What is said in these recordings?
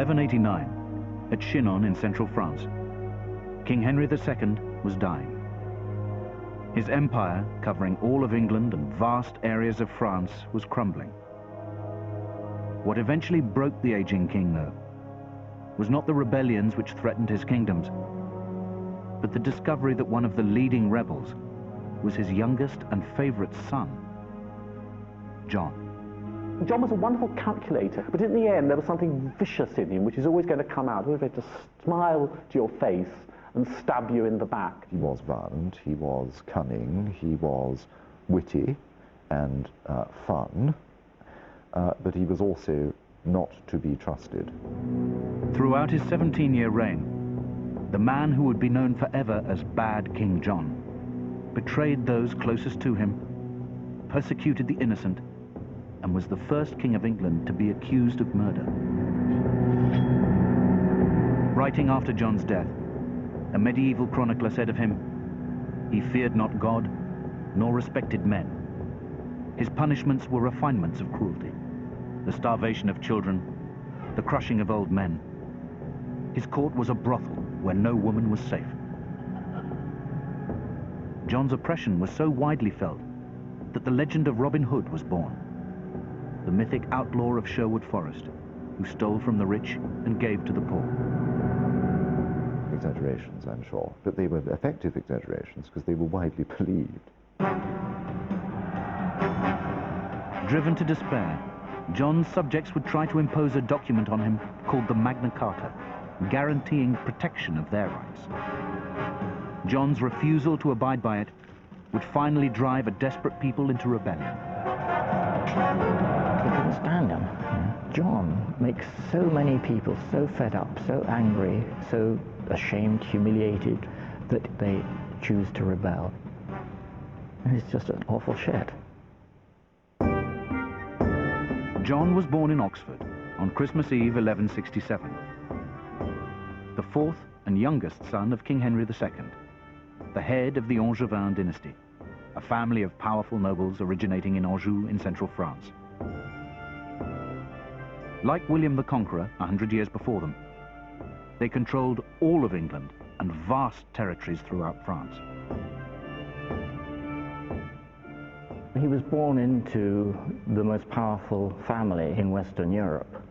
1189, at Chinon in central France, King Henry II was dying. His empire, covering all of England and vast areas of France, was crumbling. What eventually broke the aging king, though, was not the rebellions which threatened his kingdoms, but the discovery that one of the leading rebels was his youngest and favorite son, John. John was a wonderful calculator, but in the end there was something vicious in him which is always going to come out, always going to smile to your face and stab you in the back. He was violent, he was cunning, he was witty and fun, but he was also not to be trusted. Throughout his 17-year reign, the man who would be known forever as Bad King John betrayed those closest to him, persecuted the innocent, and was the first king of England to be accused of murder. Writing after John's death, a medieval chronicler said of him, "He feared not God, nor respected men. His punishments were refinements of cruelty, the starvation of children, the crushing of old men. His court was a brothel where no woman was safe." John's oppression was so widely felt that the legend of Robin Hood was born, the mythic outlaw of Sherwood Forest, who stole from the rich and gave to the poor. Exaggerations, I'm sure, but they were effective exaggerations because they were widely believed. Driven to despair, John's subjects would try to impose a document on him called the Magna Carta, guaranteeing protection of their rights. John's refusal to abide by it would finally drive a desperate people into rebellion. They couldn't stand him. John makes so many people so fed up, so angry, so ashamed, humiliated, that they choose to rebel. And it's just an awful shit. John was born in Oxford on Christmas Eve 1167, the fourth and youngest son of King Henry II, the head of the Angevin dynasty, a family of powerful nobles originating in Anjou in central France. Like William the Conqueror 100 years before them, they controlled all of England and vast territories throughout France. He was born into the most powerful family in Western Europe.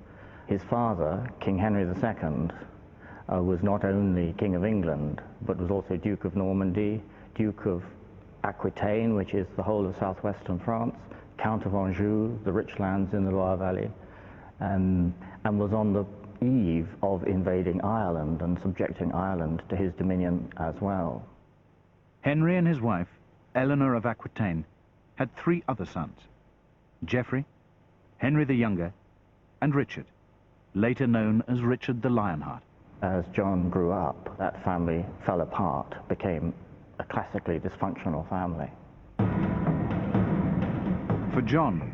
His father, King Henry II, was not only King of England, but was also Duke of Normandy, Duke of Aquitaine, which is the whole of southwestern France, Count of Anjou, the rich lands in the Loire Valley, and was on the eve of invading Ireland and subjecting Ireland to his dominion as well. Henry and his wife, Eleanor of Aquitaine, had three other sons: Geoffrey, Henry the Younger, and Richard, later known as Richard the Lionheart. As John grew up, that family fell apart, became a classically dysfunctional family. For John,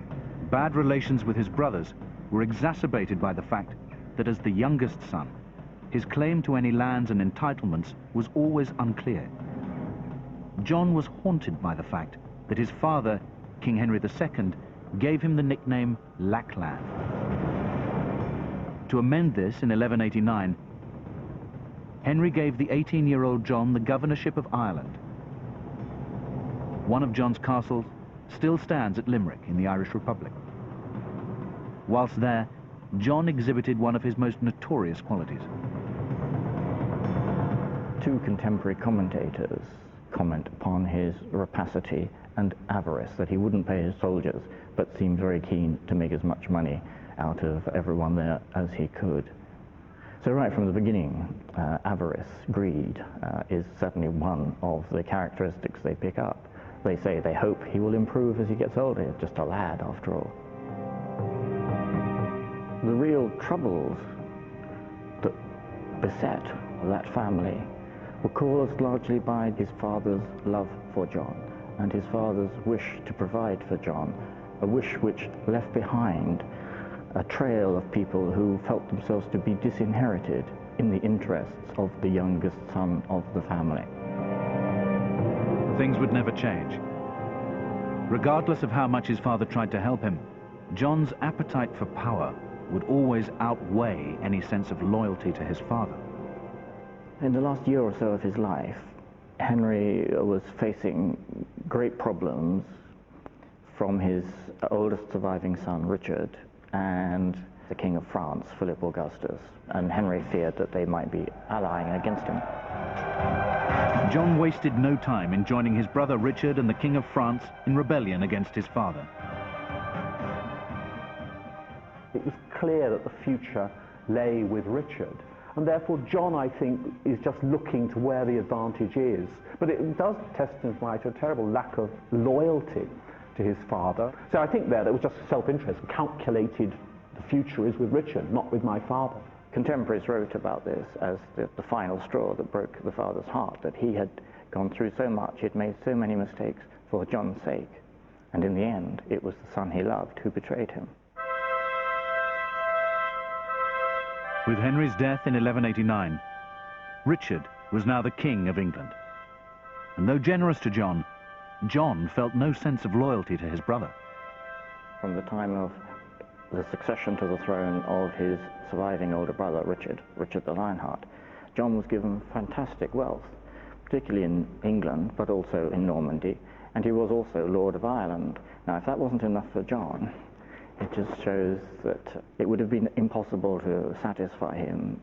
bad relations with his brothers were exacerbated by the fact that as the youngest son, his claim to any lands and entitlements was always unclear. John was haunted by the fact that his father, King Henry II, gave him the nickname Lackland. To amend this in 1189, Henry gave the 18-year-old John the governorship of Ireland. One of John's castles still stands at Limerick in the Irish Republic. Whilst there, John exhibited one of his most notorious qualities. Two contemporary commentators comment upon his rapacity and avarice, that he wouldn't pay his soldiers, but seemed very keen to make as much money out of everyone there as he could. So right from the beginning, avarice, greed, is certainly one of the characteristics they pick up. They say they hope he will improve as he gets older. He's just a lad, after all. The real troubles that beset that family were caused largely by his father's love for John and his father's wish to provide for John, a wish which left behind a trail of people who felt themselves to be disinherited in the interests of the youngest son of the family. Things would never change. Regardless of how much his father tried to help him, John's appetite for power would always outweigh any sense of loyalty to his father. In the last year or so of his life, Henry was facing great problems from his oldest surviving son, Richard, and the King of France, Philip Augustus, and Henry feared that they might be allying against him. John wasted no time in joining his brother Richard and the King of France in rebellion against his father. It was clear that the future lay with Richard, and therefore John, I think, is just looking to where the advantage is. But it does testify to a terrible lack of loyalty to his father. So I think there was just self-interest, calculated the future is with Richard, not with my father. Contemporaries wrote about this as the final straw that broke the father's heart, that he had gone through so much, he'd made so many mistakes for John's sake, and in the end it was the son he loved who betrayed him. With Henry's death in 1189, Richard was now the King of England. And though generous to John, John felt no sense of loyalty to his brother. From the time of the succession to the throne of his surviving older brother, Richard the Lionheart, John was given fantastic wealth, particularly in England, but also in Normandy, and he was also Lord of Ireland. Now, if that wasn't enough for John, it just shows that it would have been impossible to satisfy him.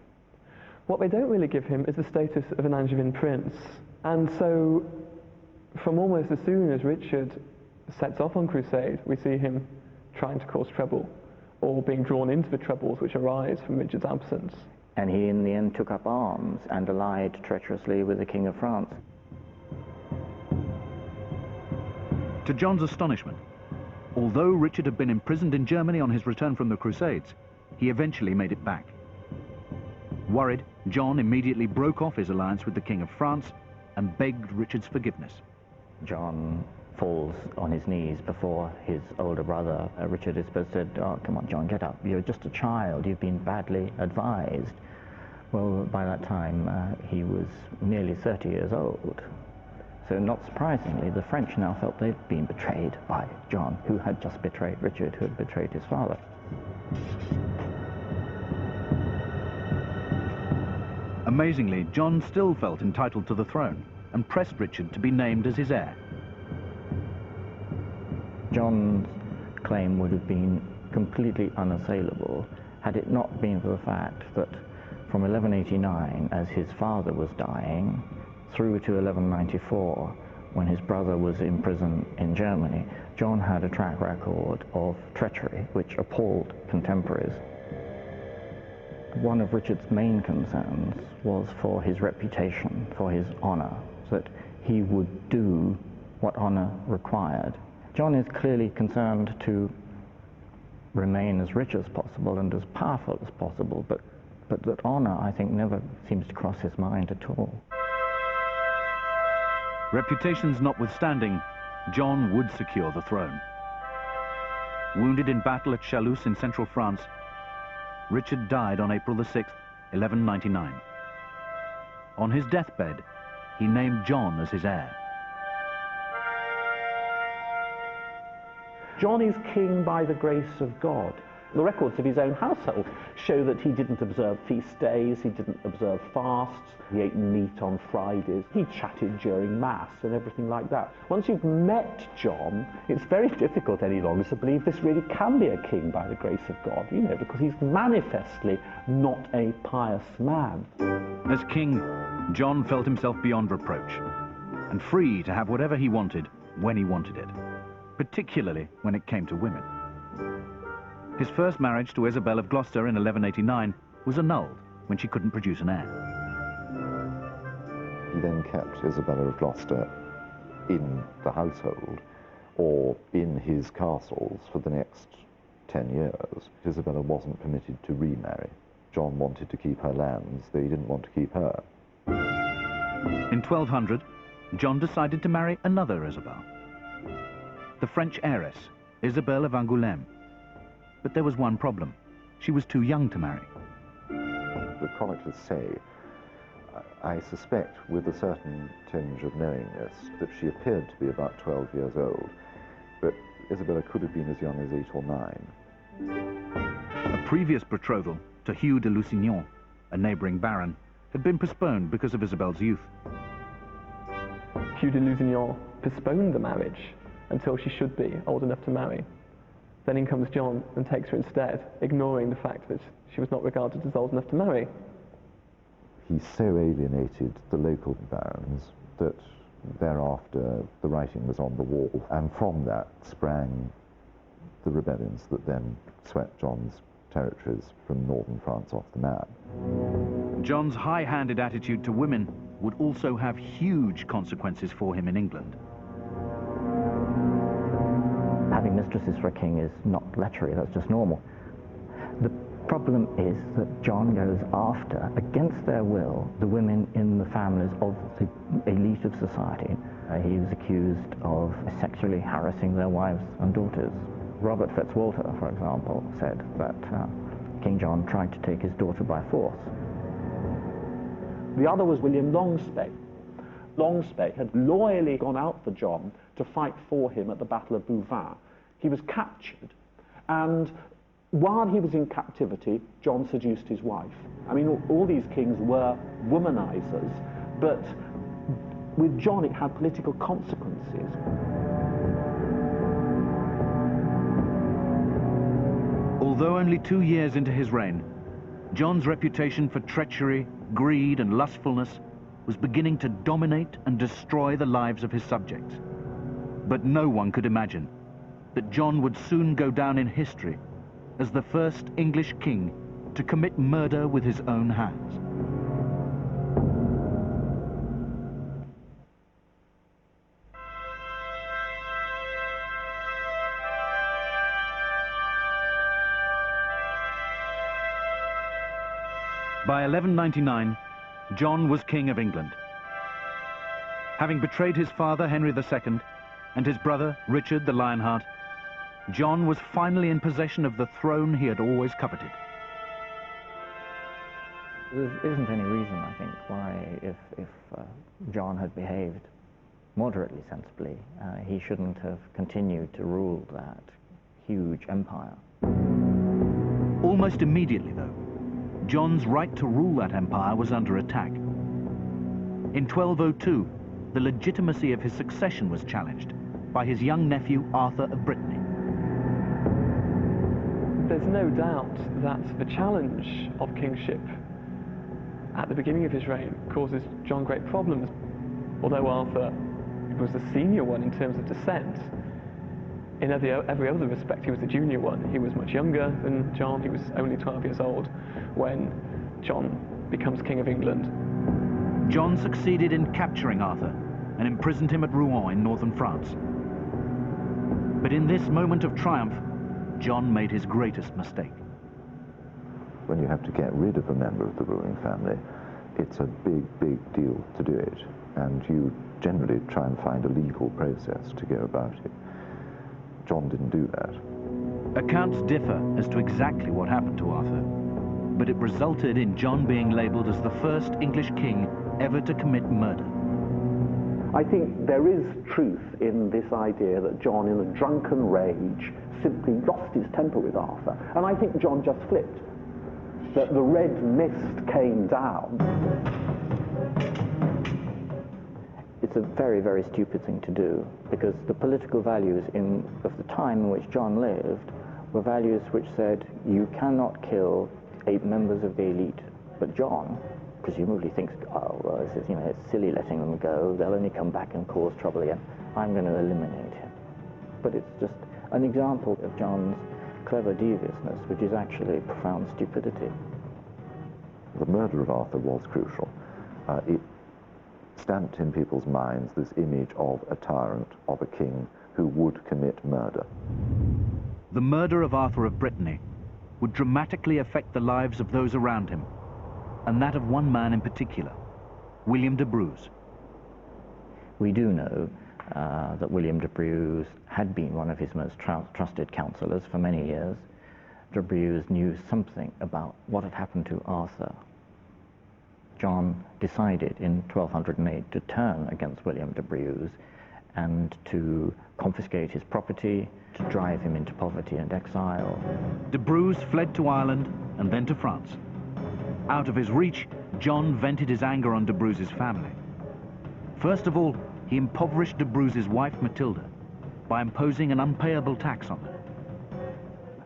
What they don't really give him is the status of an Angevin prince, and so from almost as soon as Richard sets off on crusade, we see him trying to cause trouble, or being drawn into the troubles which arise from Richard's absence. And he in the end took up arms and allied treacherously with the King of France. To John's astonishment, although Richard had been imprisoned in Germany on his return from the Crusades, he eventually made it back. Worried, John immediately broke off his alliance with the King of France and begged Richard's forgiveness. John falls on his knees before his older brother. Richard is supposed to say, "Oh, come on, John, get up. You're just a child. You've been badly advised." Well, by that time, he was nearly 30 years old. So not surprisingly, the French now felt they'd been betrayed by John, who had just betrayed Richard, who had betrayed his father. Amazingly, John still felt entitled to the throne and pressed Richard to be named as his heir. John's claim would have been completely unassailable had it not been for the fact that from 1189, as his father was dying, through to 1194, when his brother was in prison in Germany, John had a track record of treachery which appalled contemporaries. One of Richard's main concerns was for his reputation, for his honor, that he would do what honor required. John is clearly concerned to remain as rich as possible and as powerful as possible, but that honor, I think, never seems to cross his mind at all. Reputations notwithstanding, John would secure the throne. Wounded in battle at Chalus in central France, Richard died on April the 6th, 1199. On his deathbed, he named John as his heir. John is king by the grace of God. The records of his own household show that he didn't observe feast days, he didn't observe fasts, he ate meat on Fridays, he chatted during Mass and everything like that. Once you've met John, it's very difficult any longer to believe this really can be a king by the grace of God, because he's manifestly not a pious man. As king, John felt himself beyond reproach and free to have whatever he wanted when he wanted it, particularly when it came to women. His first marriage to Isabel of Gloucester in 1189 was annulled when she couldn't produce an heir. He then kept Isabella of Gloucester in the household or in his castles for the next 10 years. Isabella wasn't permitted to remarry. John wanted to keep her lands, though he didn't want to keep her. In 1200, John decided to marry another Isabel, the French heiress, Isabel of Angoulême. But there was one problem. She was too young to marry. The chroniclers say, I suspect with a certain tinge of knowing this, that she appeared to be about 12 years old, but Isabella could have been as young as 8 or 9. A previous betrothal to Hugh de Lusignan, a neighbouring baron, had been postponed because of Isabel's youth. Hugh de Lusignan postponed the marriage until she should be old enough to marry. Then in comes John and takes her instead, ignoring the fact that she was not regarded as old enough to marry. He so alienated the local barons that thereafter the writing was on the wall, and from that sprang the rebellions that then swept John's territories from northern France off the map. John's high-handed attitude to women would also have huge consequences for him in England. Having mistresses for a king is not lechery, that's just normal. The problem is that John goes after, against their will, the women in the families of the elite of society. He was accused of sexually harassing their wives and daughters. Robert Fitzwalter, for example, said that King John tried to take his daughter by force. The other was William Longspate. Longspate had loyally gone out for John to fight for him at the Battle of Bouvines. He was captured, and while he was in captivity, John seduced his wife. I mean, all these kings were womanizers, but with John it had political consequences. Although only 2 years into his reign, John's reputation for treachery, greed and lustfulness was beginning to dominate and destroy the lives of his subjects. But no one could imagine that John would soon go down in history as the first English king to commit murder with his own hands. By 1199, John was King of England. Having betrayed his father, Henry II, and his brother, Richard the Lionheart, John was finally in possession of the throne he had always coveted. There isn't any reason, I think, why, if John had behaved moderately sensibly, he shouldn't have continued to rule that huge empire. Almost immediately, though, John's right to rule that empire was under attack. In 1202, the legitimacy of his succession was challenged by his young nephew, Arthur of Brittany. There's no doubt that the challenge of kingship at the beginning of his reign causes John great problems. Although Arthur was the senior one in terms of descent, in every other respect he was the junior one. He was much younger than John. He was only 12 years old when John becomes King of England. John succeeded in capturing Arthur and imprisoned him at Rouen in northern France. But in this moment of triumph, John made his greatest mistake. When you have to get rid of a member of the ruling family, it's a big, big deal to do it, and you generally try and find a legal process to go about it. John didn't do that. Accounts differ as to exactly what happened to Arthur, but it resulted in John being labelled as the first English king ever to commit murder. I think there is truth in this idea that John, in a drunken rage, simply lost his temper with Arthur. And I think John just flipped. That the red mist came down. It's a very, very stupid thing to do, because the political values of the time in which John lived were values which said you cannot kill 8 members of the elite. But John presumably thinks, oh, well, it's silly letting them go. They'll only come back and cause trouble again. I'm going to eliminate him. But it's just an example of John's clever deviousness, which is actually profound stupidity. The murder of Arthur was crucial. It stamped in people's minds this image of a tyrant, of a king who would commit murder. The murder of Arthur of Brittany would dramatically affect the lives of those around him, and that of one man in particular, William de Bruce. We do know that William de Bruce had been one of his most trusted counsellors for many years. De Bruce knew something about what had happened to Arthur. John decided in 1208 to turn against William de Bruce and to confiscate his property, to drive him into poverty and exile. De Bruce fled to Ireland and then to France. Out of his reach, John vented his anger on de Bruce's family. First of all, he impoverished de Bruce's wife Matilda by imposing an unpayable tax on her.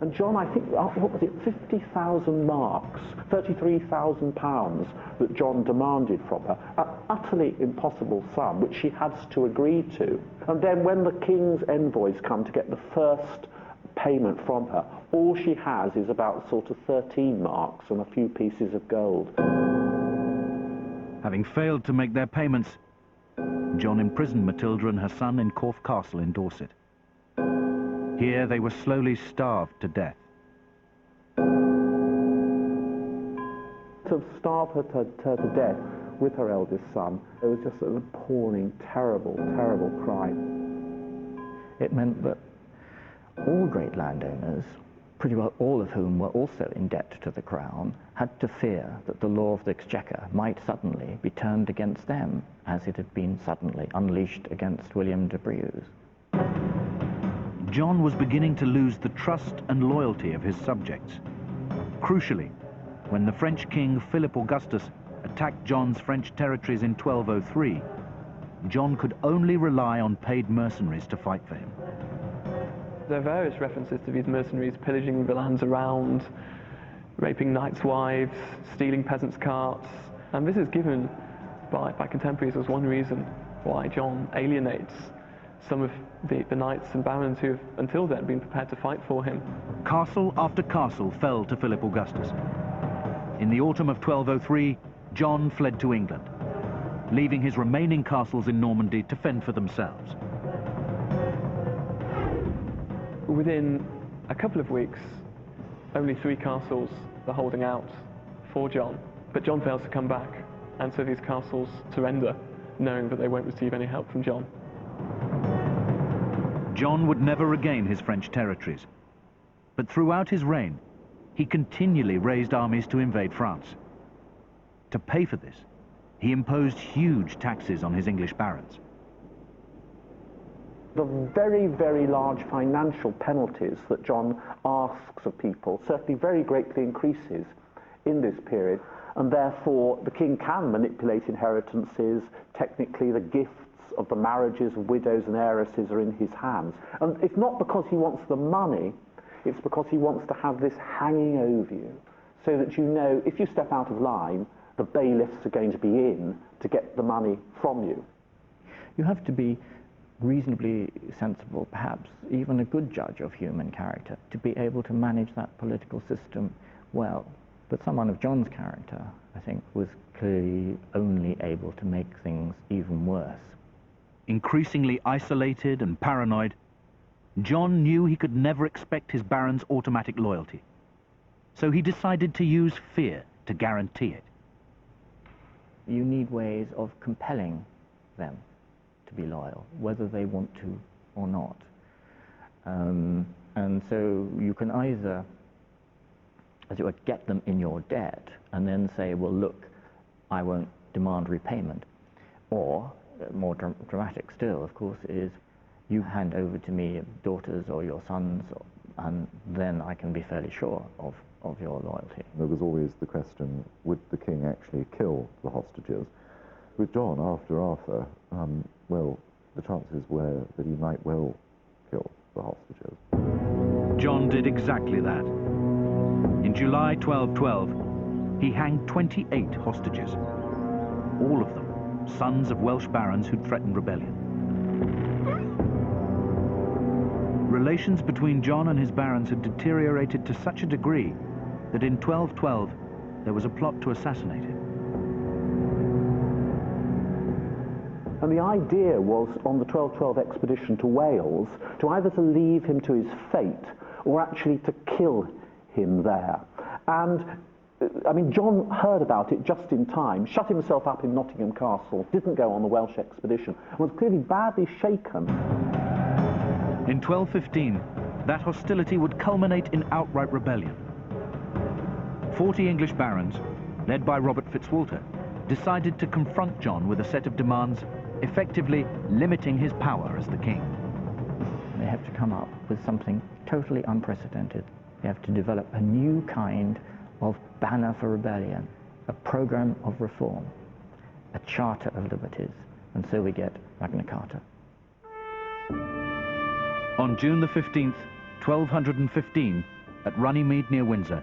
And John, I think, what was it, 50,000 marks, £33,000 that John demanded from her, an utterly impossible sum, which she has to agree to. And then when the king's envoys come to get the first payment from her, all she has is about sort of 13 marks and a few pieces of gold. Having failed to make their payments, John imprisoned Matilda and her son in Corfe Castle in Dorset. Here they were slowly starved to death. To starve her to death with her eldest son, it was just an appalling, terrible, terrible crime. It meant that all great landowners, pretty well all of whom were also in debt to the crown, had to fear that the law of the Exchequer might suddenly be turned against them, as it had been suddenly unleashed against William de Bruce. John was beginning to lose the trust and loyalty of his subjects. Crucially, when the French king Philip Augustus attacked John's French territories in 1203, John could only rely on paid mercenaries to fight for him. There are various references to these mercenaries pillaging the lands around, raping knights' wives, stealing peasants' carts, and this is given by contemporaries as one reason why John alienates some of the knights and barons who have until then been prepared to fight for him. Castle after castle fell to Philip Augustus. In the autumn of 1203, John fled to England, leaving his remaining castles in Normandy to fend for themselves. Within a couple of weeks, only 3 castles are holding out for John, but John fails to come back, and so these castles surrender, knowing that they won't receive any help from John. John would never regain his French territories, but throughout his reign, he continually raised armies to invade France. To pay for this, he imposed huge taxes on his English barons. The very, very large financial penalties that John asks of people certainly very greatly increases in this period, and therefore the king can manipulate inheritances. Technically, the gifts of the marriages of widows and heiresses are in his hands. And it's not because he wants the money, it's because he wants to have this hanging over you, so that you know if you step out of line, the bailiffs are going to be in to get the money from you. You have to be reasonably sensible, perhaps even a good judge of human character, to be able to manage that political system well. But someone of John's character, I think, was clearly only able to make things even worse. Increasingly isolated and paranoid, John knew he could never expect his barons' automatic loyalty. So he decided to use fear to guarantee it. You need ways of compelling them to be loyal, whether they want to or not. And so you can either, as it were, get them in your debt and then say, well, look, I won't demand repayment. Or, more dramatic still, of course, is you hand over to me daughters or your sons, and then I can be fairly sure of your loyalty. There was always the question, would the king actually kill the hostages? With John, after Arthur, well, the chances were that he might well kill the hostages. John did exactly that. In July 1212, he hanged 28 hostages, all of them sons of Welsh barons who'd threatened rebellion. Relations between John and his barons had deteriorated to such a degree that in 1212 there was a plot to assassinate him. And the idea was, on the 1212 expedition to Wales, to either to leave him to his fate or actually to kill him there. And I mean, John heard about it just in time, shut himself up in Nottingham Castle, didn't go on the Welsh expedition, and was clearly badly shaken. In 1215, that hostility would culminate in outright rebellion. 40 English barons, led by Robert Fitzwalter, decided to confront John with a set of demands effectively limiting his power as the king. They have to come up with something totally unprecedented. They have to develop a new kind of banner for rebellion, a program of reform, a charter of liberties, and so we get Magna Carta. On June the 15th, 1215, at Runnymede near Windsor,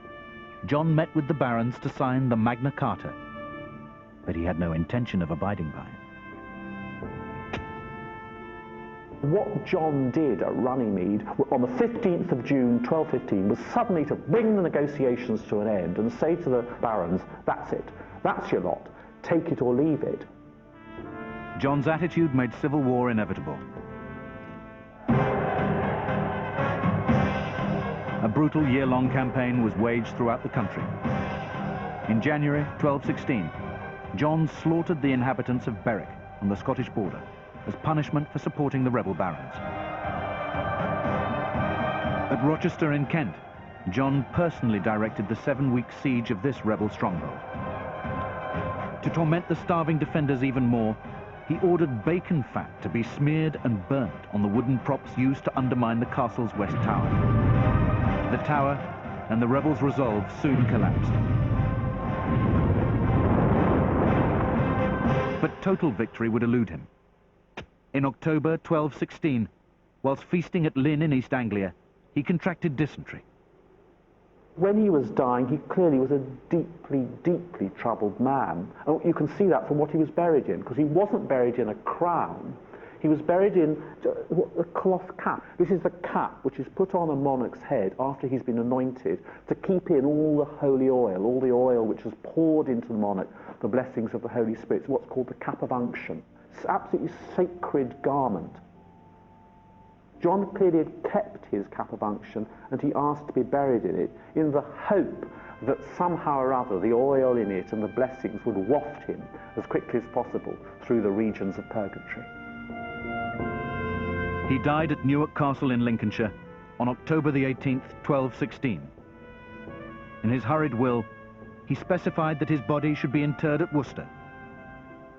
John met with the barons to sign the Magna Carta, but he had no intention of abiding by it. What John did at Runnymede on the 15th of June 1215 was suddenly to bring the negotiations to an end and say to the barons, that's it, that's your lot, take it or leave it. John's attitude made civil war inevitable. A brutal year-long campaign was waged throughout the country. In January 1216, John slaughtered the inhabitants of Berwick on the Scottish border as punishment for supporting the rebel barons. At Rochester in Kent, John personally directed the 7-week siege of this rebel stronghold. To torment the starving defenders even more, he ordered bacon fat to be smeared and burnt on the wooden props used to undermine the castle's west tower. The tower and the rebels' resolve soon collapsed. But total victory would elude him. In October 1216, whilst feasting at Lynn in East Anglia, he contracted dysentery. When he was dying, he clearly was a deeply, deeply troubled man. And you can see that from what he was buried in, because he wasn't buried in a crown. He was buried in a cloth cap. This is the cap which is put on a monarch's head after he's been anointed to keep in all the holy oil, all the oil which is poured into the monarch, the blessings of the Holy Spirit. It's what's called the cap of unction. It's an absolutely sacred garment. John clearly had kept his cap of unction, and he asked to be buried in it in the hope that somehow or other the oil in it and the blessings would waft him as quickly as possible through the regions of purgatory. He died at Newark Castle in Lincolnshire on October the 18th, 1216. In his hurried will, he specified that his body should be interred at Worcester,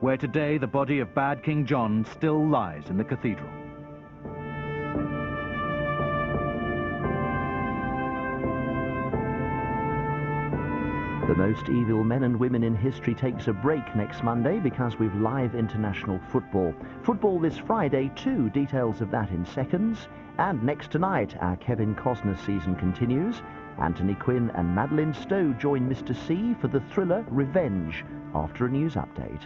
where today the body of bad King John still lies in the cathedral. The Most Evil Men and Women in History takes a break next Monday because we've live international football. Football this Friday too, details of that in seconds. And next tonight, our Kevin Costner season continues. Anthony Quinn and Madeline Stowe join Mr. C for the thriller Revenge after a news update.